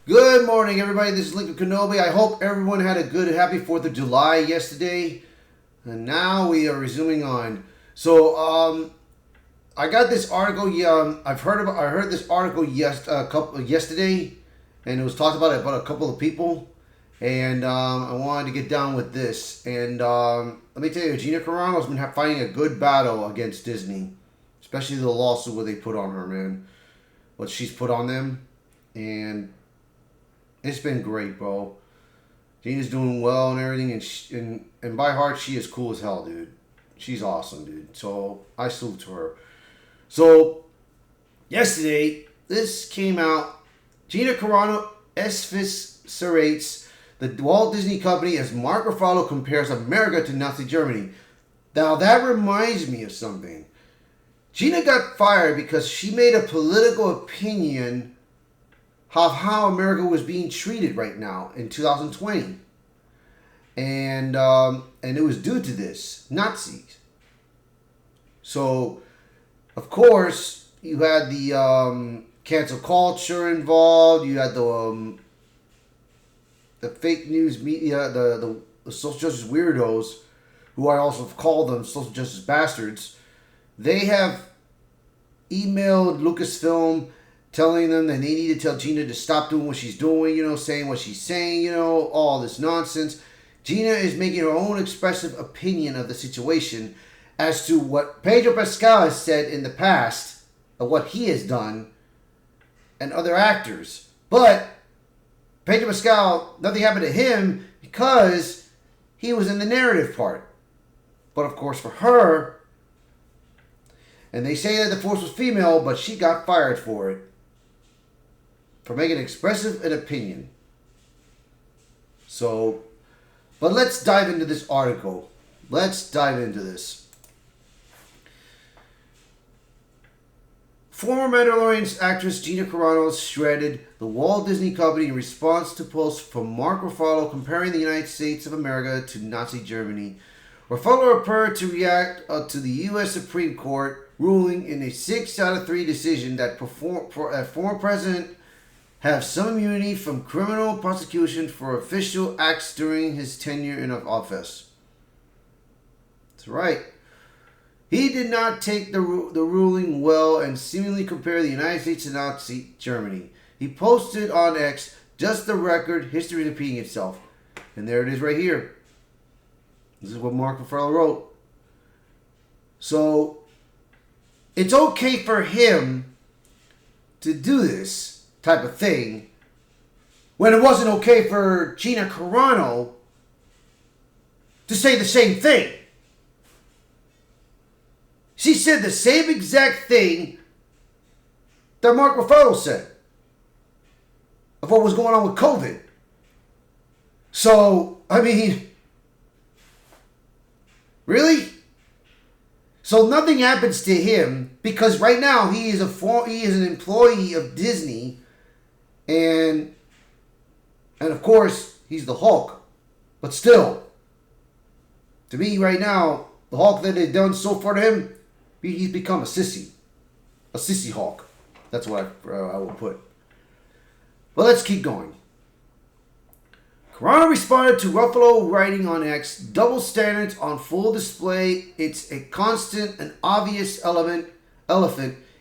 Good morning, everybody. This is Lincoln Kenobi. I hope everyone had a good, happy 4th of July yesterday. And now we are resuming on. So, I got this article. I heard this article yesterday, and it was talked about a couple of people. And I wanted to get down with this. And let me tell you, Gina Carano has been fighting a good battle against Disney, especially the lawsuit what they put on her, man. What she's put on them, and it's been great, bro. Gina's doing well and everything, and by heart, she is cool as hell, dude. She's awesome, dude. So I salute to her. So yesterday, this came out. Gina Carano eviscerates the Walt Disney Company as Mark Ruffalo compares America to Nazi Germany. Now that reminds me of something. Gina got fired because she made a political opinion of how America was being treated right now in 2020. And it was due to this, Nazis. So, of course, you had the cancel culture involved. You had the fake news media, the social justice weirdos, who I also call them social justice bastards. They have emailed Lucasfilm telling them that they need to tell Gina to stop doing what she's doing, saying what she's saying, all this nonsense. Gina is making her own expressive opinion of the situation as to what Pedro Pascal has said in the past of what he has done and other actors. But Pedro Pascal, nothing happened to him because he was in the narrative part. But of course for her, and they say that the force was female, but she got fired for it. For making expressive an opinion. So, but let's dive into this article. Let's dive into this. Former Mandalorian actress Gina Carano shredded the Walt Disney Company in response to posts from Mark Ruffalo comparing the United States of America to Nazi Germany. Ruffalo appeared to react to the U.S. Supreme Court ruling in a 6-3 decision that former President have some immunity from criminal prosecution for official acts during his tenure in office. That's right. He did not take the ruling well and seemingly compared the United States to Nazi Germany. He posted on X, "Just the record, history repeating itself." And there it is right here. This is what Mark Ruffalo wrote. So, it's okay for him to do this type of thing when it wasn't okay for Gina Carano to say the same thing. She said the same exact thing that Mark Ruffalo said of what was going on with COVID. So, I mean, really? So nothing happens to him because right now he is an employee of Disney, and of course he's the Hulk. But still, to me right now, the Hulk that they've done so far to him, he's become a sissy Hulk. That's what I will put. But let's keep going. Carano responded to Ruffalo writing on X, "Double standards on full display. It's a constant and obvious elephant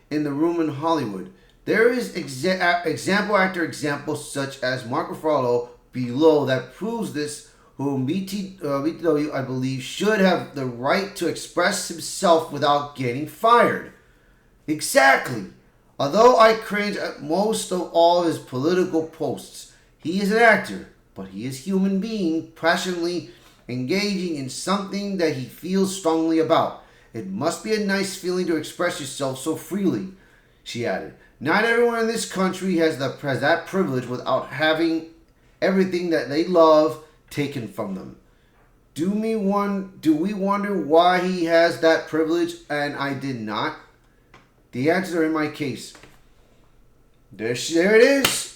in the room in Hollywood. There is example after example such as Mark Ruffalo below that proves this, whom BTW, I believe, should have the right to express himself without getting fired." Exactly. Although I cringe at most of all his political posts, he is an actor. But he is a human being passionately engaging in something that he feels strongly about. It must be a nice feeling to express yourself so freely, she added. Not everyone in this country has that privilege without having everything that they love taken from them. Do we wonder why he has that privilege and I did not? The answers are in my case. There it is.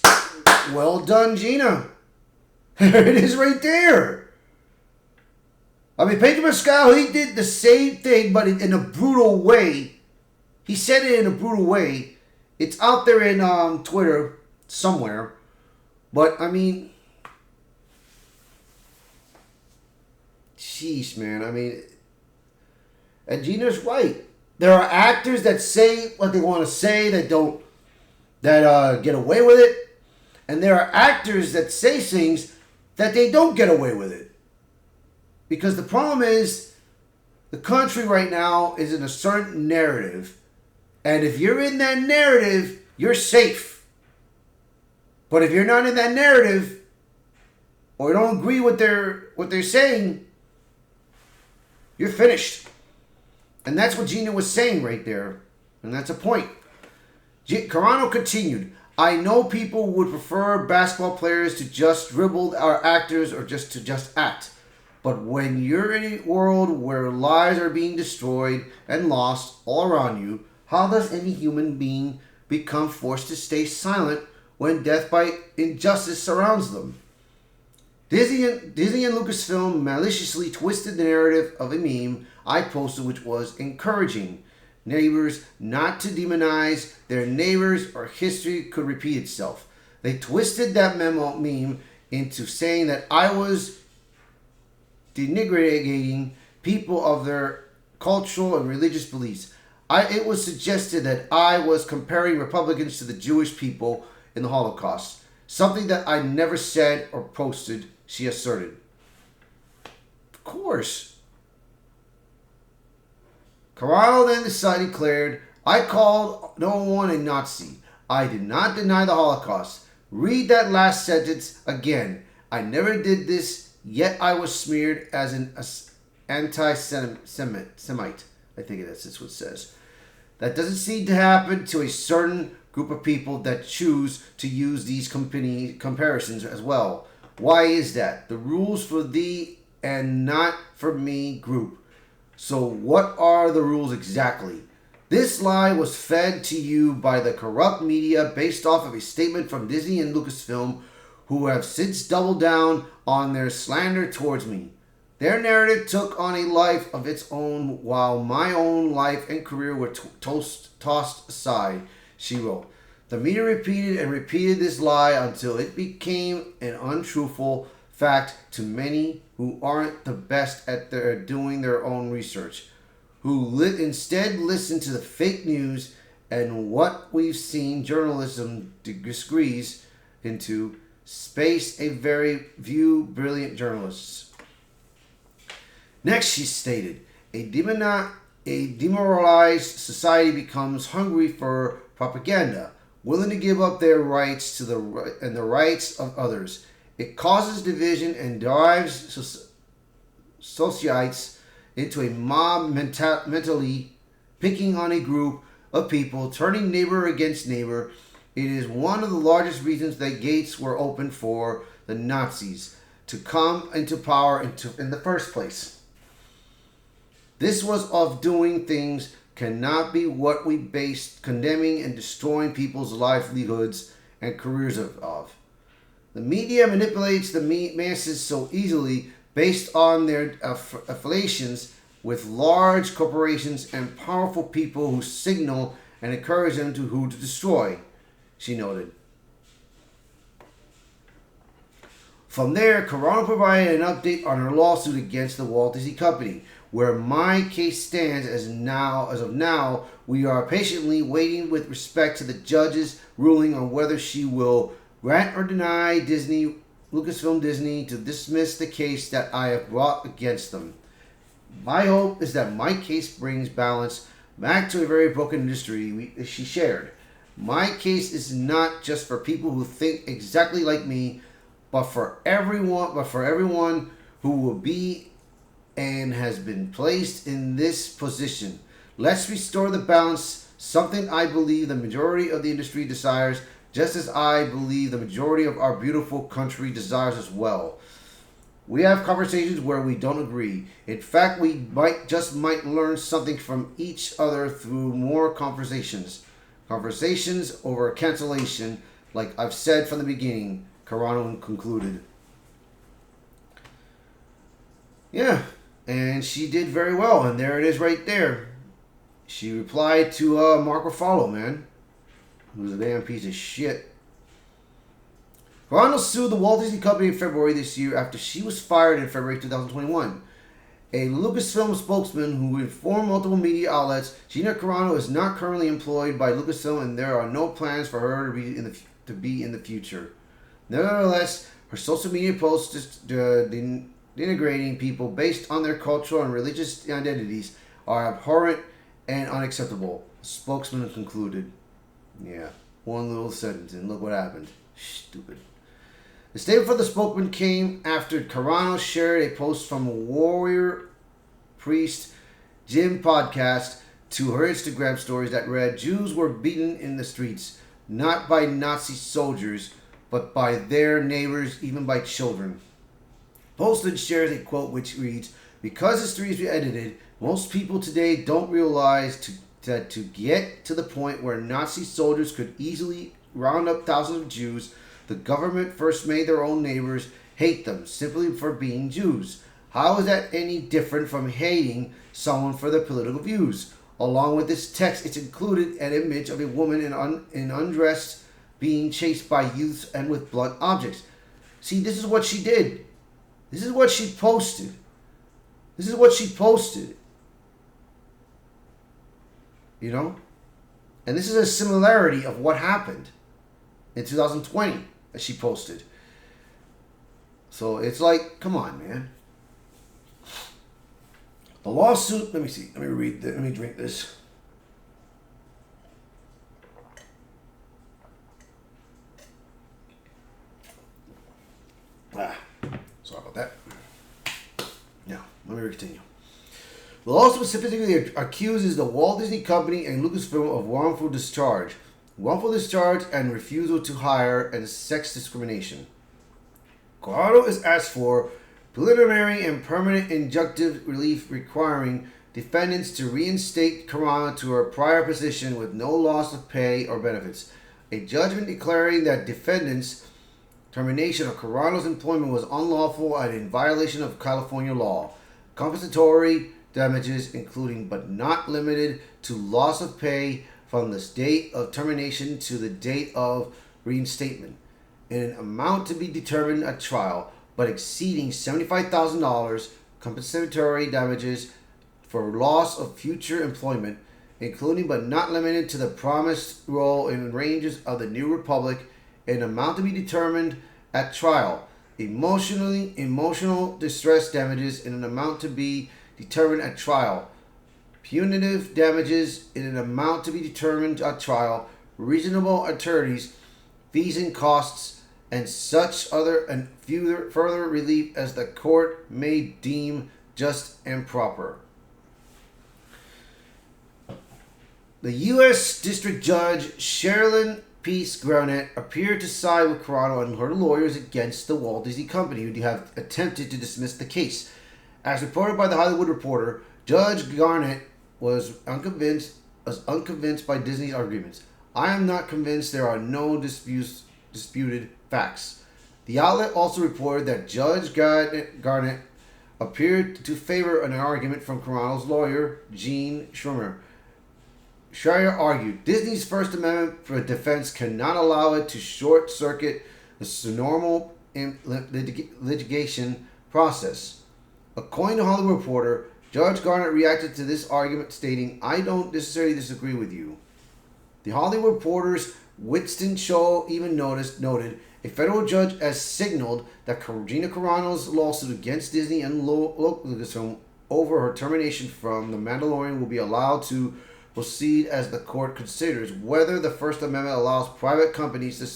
Well done, Gina. There it is right there. I mean, Pedro Pascal, he did the same thing, but in a brutal way. He said it in a brutal way. It's out there in Twitter somewhere But I mean, sheesh, man. I mean, and Gina's right. There are actors that say what they want to say that don't that get away with it, and there are actors that say things that they don't get away with it. Because the problem is, the country right now is in a certain narrative, and if you're in that narrative, you're safe. But if you're not in that narrative, or don't agree with what they're saying, you're finished. And that's what Gina was saying right there. And that's a point. Carano continued, I know people would prefer basketball players to just dribble our actors or just to just act. But when you're in a world where lives are being destroyed and lost all around you, how does any human being become forced to stay silent when death by injustice surrounds them? Disney and Lucasfilm maliciously twisted the narrative of a meme I posted, which was encouraging neighbors not to demonize their neighbors or history could repeat itself. They twisted that meme into saying that I was denigrating people of their cultural and religious beliefs. It was suggested that I was comparing Republicans to the Jewish people in the Holocaust, something that I never said or posted, she asserted. Of course. Carano then declared, I called no one a Nazi. I did not deny the Holocaust. Read that last sentence again. I never did this, yet I was smeared as an anti-Semite. I think that's what it says. That doesn't seem to happen to a certain group of people that choose to use these comparisons as well. Why is that? The rules for thee and not for me group. So what are the rules exactly? This lie was fed to you by the corrupt media based off of a statement from Disney and Lucasfilm, who have since doubled down on their slander towards me. Their narrative took on a life of its own while my own life and career were tossed aside, she wrote. The media repeated and repeated this lie until it became an untruthful fact to many who aren't the best at doing their own research, who instead listen to the fake news and what we've seen journalism disagrees into space a very few brilliant journalists. Next, she stated, a demoralized society becomes hungry for propaganda, willing to give up their rights to the rights of others. It causes division and drives societies into a mob mentally, picking on a group of people, turning neighbor against neighbor. It is one of the largest reasons that gates were opened for the Nazis to come into power in the first place. This was of doing things cannot be what we based condemning and destroying people's livelihoods and careers of. The media manipulates the masses so easily based on their affiliations with large corporations and powerful people who signal and encourage them to who to destroy, she noted. From there, Carano provided an update on her lawsuit against the Walt Disney Company, where my case stands as of now, we are patiently waiting with respect to the judge's ruling on whether she will grant or deny Lucasfilm Disney to dismiss the case that I have brought against them. My hope is that my case brings balance back to a very broken industry, she shared. My case is not just for people who think exactly like me, but for everyone who will be and has been placed in this position. Let's restore the balance, something I believe the majority of the industry desires, just as I believe the majority of our beautiful country desires as well. We have conversations where we don't agree. In fact, we might learn something from each other through more conversations. Conversations over cancellation, like I've said from the beginning, Carano concluded. Yeah, and she did very well, and there it is right there. She replied to Mark Ruffalo, man, who's a damn piece of shit. Carano sued the Walt Disney Company in February this year after she was fired in February 2021. A Lucasfilm spokesman who informed multiple media outlets, Gina Carano is not currently employed by Lucasfilm and there are no plans for her to be in the future. Nevertheless, her social media posts denigrating people based on their cultural and religious identities are abhorrent and unacceptable, the spokesman concluded. Yeah, one little sentence and look what happened. Stupid. The statement from the spokesman came after Carano shared a post from a Warrior Priest Jim podcast to her Instagram stories that read, Jews were beaten in the streets, not by Nazi soldiers, but by their neighbors, even by children. Posted shares a quote which reads, because history is edited, most people today don't realize that to get to the point where Nazi soldiers could easily round up thousands of Jews, the government first made their own neighbors hate them simply for being Jews. How is that any different from hating someone for their political views? Along with this text, it's included an image of a woman in undressed being chased by youths and with blunt objects. See, this is what she did. This is what she posted. This is what she posted. You know? And this is a similarity of what happened in 2020 that she posted. So it's like, come on, man. The lawsuit, let me see. Let me drink this. Sorry about that. Now, let me continue. The lawsuit specifically accuses the Walt Disney Company and Lucasfilm of wrongful discharge and refusal to hire and sex discrimination. Carano is asked for preliminary and permanent injunctive relief requiring defendants to reinstate Carano to her prior position with no loss of pay or benefits. A judgment declaring that defendants' termination of Carano's employment was unlawful and in violation of California law. Compensatory damages, including but not limited to loss of pay from the date of termination to the date of reinstatement, in an amount to be determined at trial, but exceeding $75,000, compensatory damages for loss of future employment, including but not limited to the promised role in ranges of the New Republic, in an amount to be determined at trial, emotional distress damages in an amount to be determined at trial, punitive damages in an amount to be determined at trial, reasonable attorneys, fees and costs, and such other and further relief as the court may deem just and proper. The U.S. District Judge Sherilyn Peace Garnett appeared to side with Carano and her lawyers against the Walt Disney Company, who have attempted to dismiss the case. As reported by The Hollywood Reporter, Judge Garnett was unconvinced by Disney's arguments. I am not convinced there are no disputed facts. The outlet also reported that Judge Garnett appeared to favor an argument from Carano's lawyer, Gene Schreier. Schreier argued, Disney's First Amendment for defense cannot allow it to short-circuit the normal litigation process. According to Hollywood Reporter, Judge Garnett reacted to this argument stating, I don't necessarily disagree with you. The Hollywood Reporter's Winston Cho even noted a federal judge has signaled that Gina Carano's lawsuit against Disney and Lucasfilm over her termination from The Mandalorian will be allowed to proceed as the court considers whether the First Amendment allows private companies to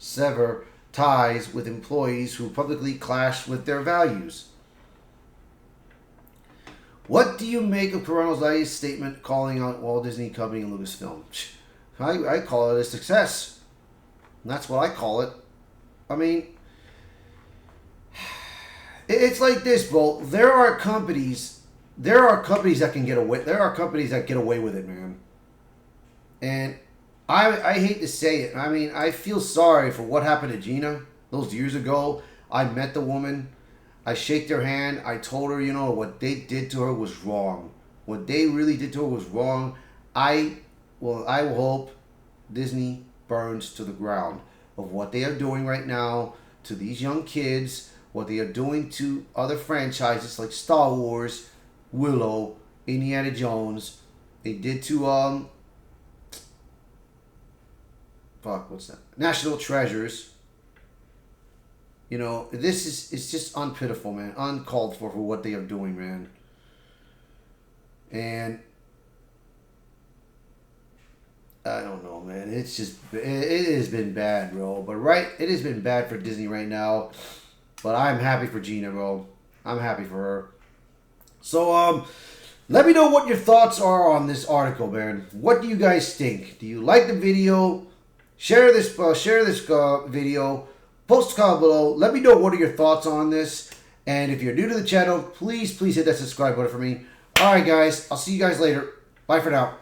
sever ties with employees who publicly clash with their values. What do you make of Carano's latest statement calling out Walt Disney Company and Lucasfilm? I call it a success. And that's what I call it. I mean, it's like this, bro. There are companies that can get away. There are companies that get away with it, man. And I hate to say it. I mean, I feel sorry for what happened to Gina those years ago. I met the woman. I shake their hand. I told her, what they did to her was wrong. What they really did to her was wrong. I will hope Disney burns to the ground. of what they are doing right now to these young kids, what they are doing to other franchises like Star Wars, Willow, Indiana Jones. They did to what's that? National Treasures. You know, it's just unpitiful, man. Uncalled for what they are doing, man. And I don't know, man. It's just it has been bad, bro. But it has been bad for Disney right now. But I'm happy for Gina, bro. I'm happy for her. So let me know what your thoughts are on this article, man. What do you guys think? Do you like the video? Share this video. Post a comment below. Let me know what are your thoughts on this. And if you're new to the channel, please hit that subscribe button for me. All right, guys. I'll see you guys later. Bye for now.